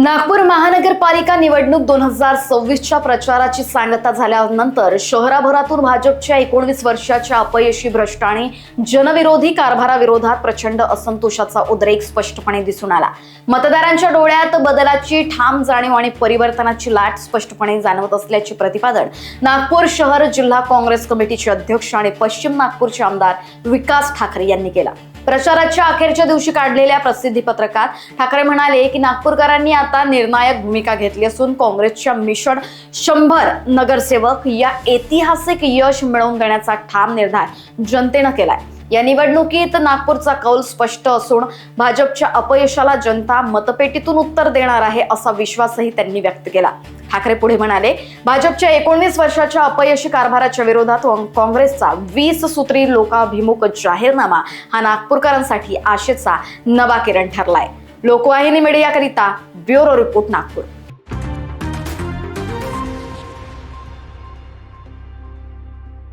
नागपूर महानगरपालिका निवडणूक 2026च्या प्रचाराची सांगता झाल्यानंतर शहराभरातून भाजपच्या 19 वर्षाच्या अपयशी भ्रष्ट आणि जनविरोधी कारभाराविरोधात प्रचंड असंतोषाचा उद्रेक स्पष्टपणे दिसून आला। मतदारांच्या डोळ्यात बदलाची ठाम जाणीव आणि परिवर्तनाची लाट स्पष्टपणे जाणवत असल्याचे प्रतिपादन नागपूर शहर जिल्हा काँग्रेस कमिटीचे अध्यक्ष आणि पश्चिम नागपूरचे आमदार विकास ठाकरे यांनी केला। प्रचाराच्या अखेरच्या दिवशी काढलेल्या प्रसिद्धी पत्रकात ठाकरे म्हणाले की नागपूरकरांनी आता निर्णायक भूमिका घेतली असून काँग्रेसच्या मिशन 100 नगरसेवक या ऐतिहासिक यश मिळवून देण्याचा ठाम निर्धार जनतेने केलाय। या निवडणुकीत नागपूरचा कौल स्पष्ट असून भाजपच्या अपयशाला जनता मतपेटीतून उत्तर देणार आहे असा विश्वासही त्यांनी व्यक्त केला। ठाकरे पुढे म्हणाले, भाजपच्या 19 वर्षाच्या अपयशी कारभाराच्या विरोधात काँग्रेसचा 20 सूत्री लोकाभिमुख जाहीरनामा हा नागपूरकरांसाठी आशेचा नवा किरण ठरलाय। लोकवाहिनी मीडियाकरिता ब्युरो रिपोर्ट नागपूर।